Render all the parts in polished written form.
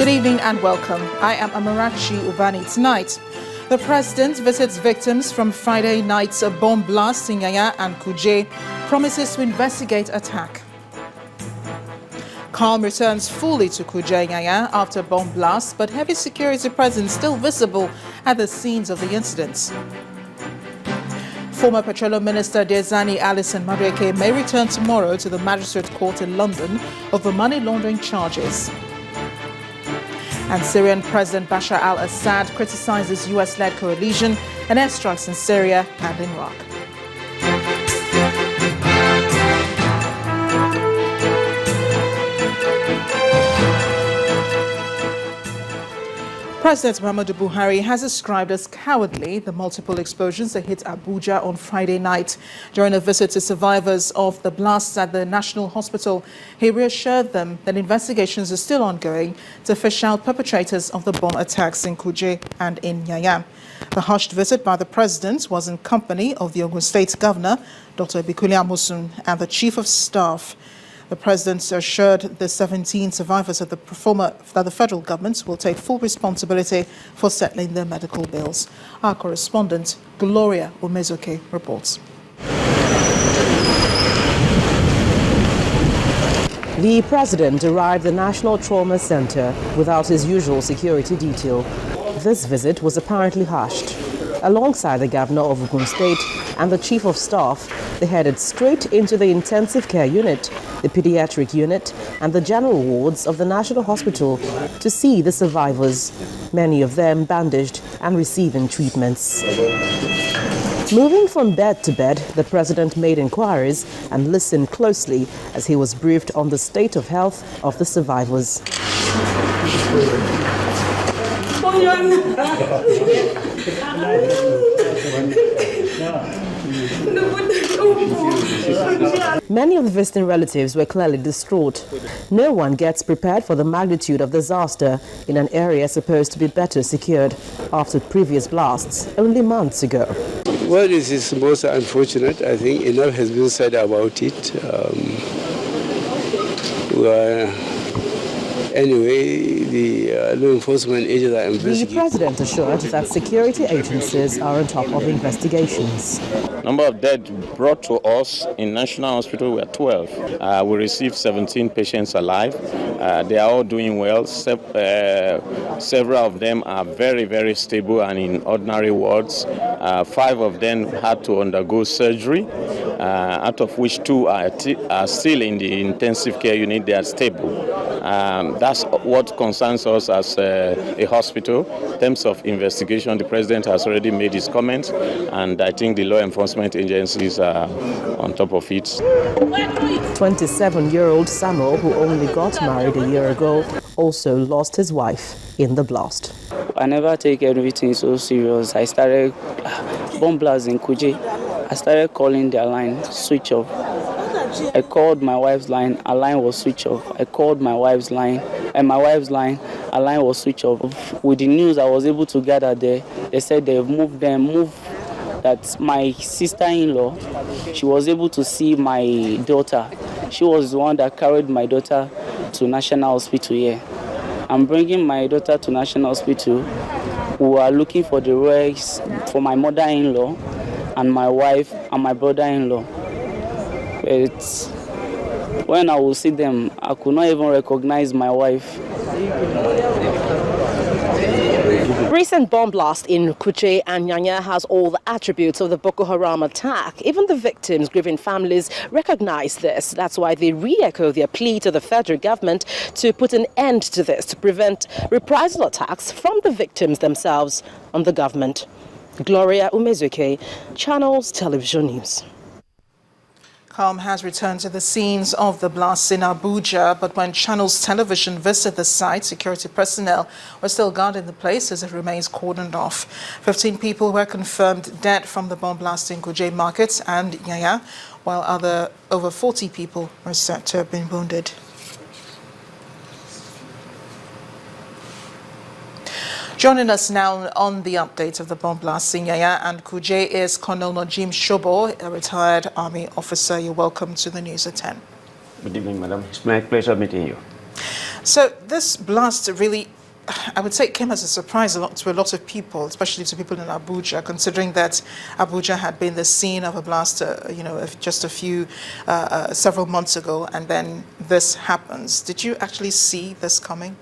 Good evening and welcome. I am Amarachi Ubani. Tonight, the president visits victims from Friday night's bomb blast in Yaya and Kuje, promises to investigate attack. Calm returns fully to Kuje and Yaya after bomb blast, but heavy security presence still visible at the scenes of the incidents. Former Petroleum Minister Diezani Alison Madueke may return tomorrow to the Magistrate Court in London over money laundering charges. And Syrian President Bashar al-Assad criticizes US-led coalition and airstrikes in Syria and in Iraq. President Muhammadu Buhari has described as cowardly the multiple explosions that hit Abuja on Friday night. During a visit to survivors of the blasts at the National Hospital, he reassured them that investigations are still ongoing to fish out perpetrators of the bomb attacks in Kuje and in Yaya. The hushed visit by the president was in company of the Ogun State Governor, Dr. Bikuli Amosun, and the Chief of Staff. The president assured the 17 survivors of the performer that the federal government will take full responsibility for settling their medical bills. Our correspondent, Gloria Umezoke, reports. The president arrived at the National Trauma Center without his usual security detail. This visit was apparently hushed. Alongside the governor of Ogun State and the chief of staff, they headed straight into the intensive care unit, the pediatric unit, and the general wards of the National Hospital to see the survivors, many of them bandaged and receiving treatments. Moving from bed to bed, the president made inquiries and listened closely as he was briefed on the state of health of the survivors. Many of the visiting relatives were clearly distraught. No one gets prepared for the magnitude of disaster in an area supposed to be better secured after previous blasts only months ago. Well, this is most unfortunate. I think enough has been said about it. Anyway, the law enforcement agents are investigating. The president assured that security agencies are on top of investigations. Number of dead brought to us in National Hospital were 12. We received 17 patients alive. They are all doing well. Several of them are very, very stable and in ordinary wards. 5 of them had to undergo surgery, out of which 2 are still in the intensive care unit. They are stable. That's what concerns us as a hospital. In terms of investigation, the president has already made his comments, and I think the law enforcement agencies are on top of it. 27-year-old Samuel, who only got married a year ago, also lost his wife in the blast. I never take everything so serious. I started bomb blast in Kuje. I started calling their line, switch off. I called my wife's line, a line was switched off. I called my wife's line, and my wife's line, a line was switched off. With the news I was able to gather there, they said they've moved that my sister-in-law, she was able to see my daughter. She was the one that carried my daughter to National Hospital here. I'm bringing my daughter to National Hospital. We are looking for the rights for my mother-in-law and my wife and my brother-in-law. When I will see them, I could not even recognize my wife. Recent bomb blast in Kuje and Yaya has all the attributes of the Boko Haram attack. Even the victims' grieving families recognize this. That's why they re-echo their plea to the federal government to put an end to this, to prevent reprisal attacks from the victims themselves on the government. Gloria Umezoke, Channels Television News. Calm has returned to the scenes of the blasts in Abuja, but when Channels Television visited the site, security personnel were still guarding the place as it remains cordoned off. 15 people were confirmed dead from the bomb blast in Kuje Market and Yaya, while over 40 people are said to have been wounded. Joining us now on the update of the bomb blast in Yaya and Kuje is Colonel Najim Shobo, a retired army officer. You're welcome to the news at 10. Good evening, madam. It's my pleasure meeting you. So this blast really I would say it came as a surprise to a lot of people, especially to people in Abuja, considering that Abuja had been the scene of a blast, just several months ago, and then this happens. Did you actually see this coming?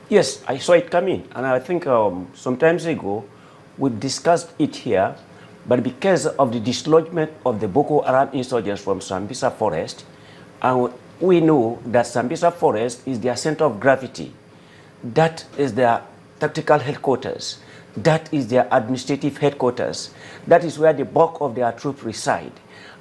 Yes, I saw it coming, and I think some time ago we discussed it here, but because of the dislodgement of the Boko Haram insurgents from Sambisa Forest, and we know that Sambisa Forest is their center of gravity. That is their tactical headquarters. That is their administrative headquarters. That is where the bulk of their troops reside.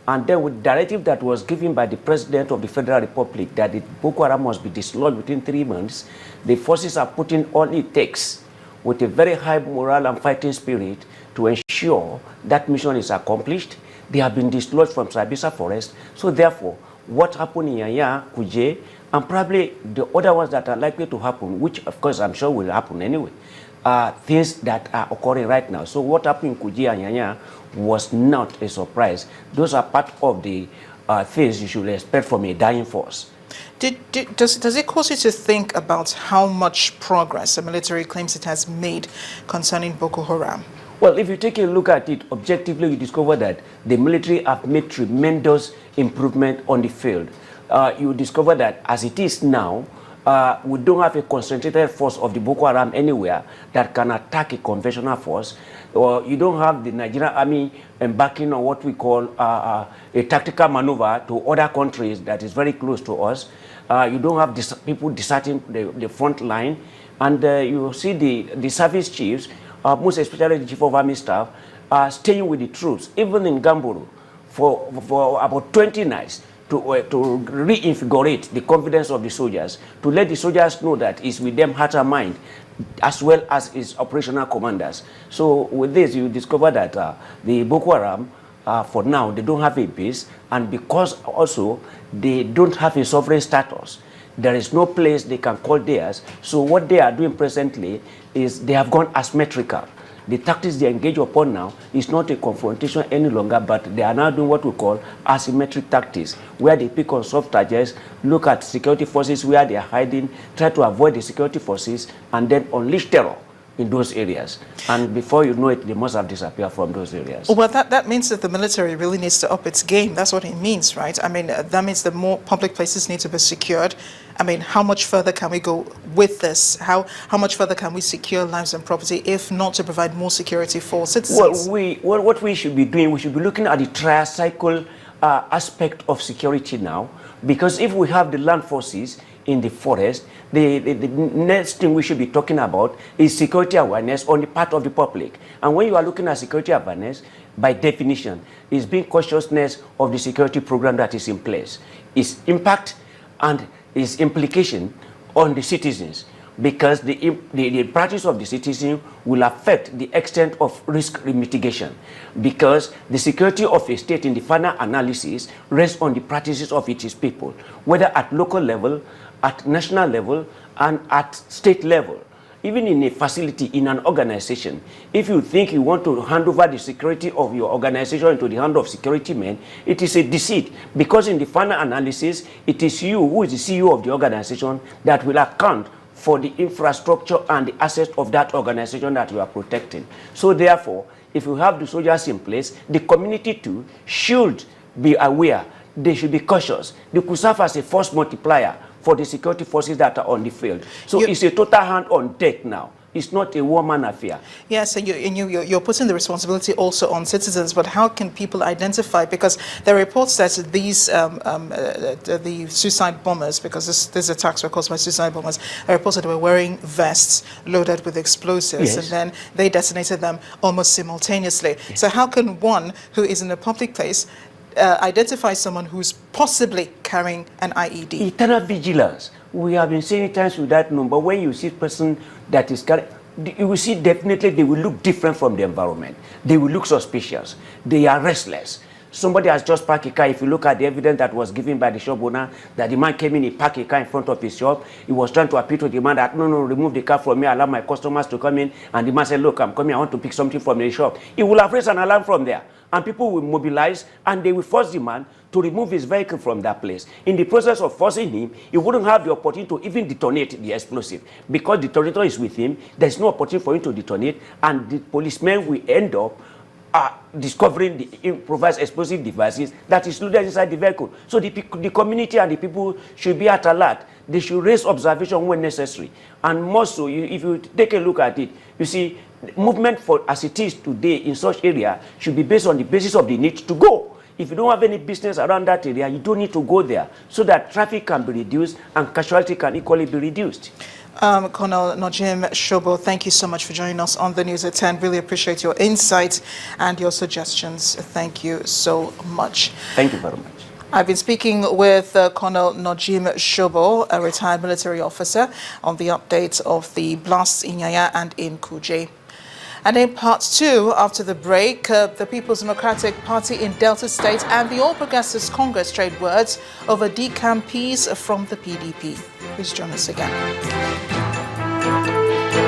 And then with the directive that was given by the President of the Federal Republic that the Boko Haram must be dislodged within 3 months, the forces are putting all it takes with a very high morale and fighting spirit to ensure that mission is accomplished. They have been dislodged from Sambisa Forest. So therefore, what happened in Yaya, Kuje, and probably the other ones that are likely to happen, which of course I'm sure will happen anyway, are things that are occurring right now. So what happened in Kuje and Yaya was not a surprise. Those are part of the things you should expect from a dying force. Does it cause you to think about how much progress the military claims it has made concerning Boko Haram? Well, if you take a look at it objectively, you discover that the military have made tremendous improvement on the field. You discover that as it is now, we don't have a concentrated force of the Boko Haram anywhere that can attack a conventional force. Or you don't have the Nigerian army embarking on what we call a tactical maneuver to other countries that is very close to us. You don't have people deserting the front line. And you see the service chiefs, most especially the Chief of Army Staff, are staying with the troops, even in Gamburu, for about 20 nights to reinvigorate the confidence of the soldiers, to let the soldiers know that it's with them heart and mind, as well as its operational commanders. So with this, you discover that the Boko Haram, for now, they don't have a base, and because also they don't have a sovereign status, there is no place they can call theirs. So what they are doing presently is they have gone asymmetrical. The tactics they engage upon now is not a confrontation any longer, but they are now doing what we call asymmetric tactics, where they pick on soft targets, look at security forces where they are hiding, try to avoid the security forces, and then unleash terror in those areas. And before you know it, they must have disappeared from those areas. Well, that means that the military really needs to up its game. That's what it means, right? I mean, that means that more public places need to be secured. I mean, how much further can we go with this? How much further can we secure lives and property, if not to provide more security for citizens? Well, what we should be doing, we should be looking at the tricycle aspect of security now, because if we have the land forces in the forest, the next thing we should be talking about is security awareness on the part of the public. And when you are looking at security awareness, by definition, is being consciousness of the security program that is in place, its impact and its implication on the citizens, because the practice of the citizen will affect the extent of risk mitigation, because the security of a state in the final analysis rests on the practices of its people, whether at local level, at national level, and at state level. Even in a facility, in an organization, if you think you want to hand over the security of your organization into the hand of security men, it is a deceit, because in the final analysis, it is you who is the CEO of the organization that will account for the infrastructure and the assets of that organization that you are protecting. So therefore, if you have the soldiers in place, the community too should be aware. They should be cautious. They could serve as a force multiplier for the security forces that are on the field. So it's a total hand on deck now. It's not a one-man affair. Yes, so you're putting the responsibility also on citizens, but how can people identify? Because there are reports that these, the suicide bombers, because these attacks were caused by suicide bombers, there are reports that they were wearing vests loaded with explosives, and then they detonated them almost simultaneously. So how can one who is in a public place identify someone who's possibly carrying an IED? Eternal vigilance. We have been saying times with that number. When you see a person that is carrying, you will see definitely they will look different from the environment. They will look suspicious. They are restless. Somebody has just parked a car. If you look at the evidence that was given by the shop owner, that the man came in, he parked a car in front of his shop. He was trying to appeal to the man that, no, remove the car from me, allow my customers to come in. And the man said, look, I'm coming, I want to pick something from the shop. He will have raised an alarm from there. and people will mobilize, and they will force the man to remove his vehicle from that place. In the process of forcing him, he wouldn't have the opportunity to even detonate the explosive. Because the detonator is with him, there's no opportunity for him to detonate, and the policemen will end up discovering the improvised explosive devices that is loaded inside the vehicle. So the community and the people should be at alert. They should raise observation when necessary. And more so, if you take a look at it, you see, movement for as it is today in such area should be based on the basis of the need to go. If you don't have any business around that area, you don't need to go there, so that traffic can be reduced and casualty can equally be reduced. Colonel Najim Shobo, thank you so much for joining us on the News at 10. Really appreciate your insights and your suggestions. Thank you so much. Thank you very much. I've been speaking with Colonel Najim Shobo, a retired military officer, on the updates of the blasts in Yaya and in Kuje. And in part two, after the break, the People's Democratic Party in Delta State and the All Progressives Congress trade words over decampees from the PDP. Please join us again.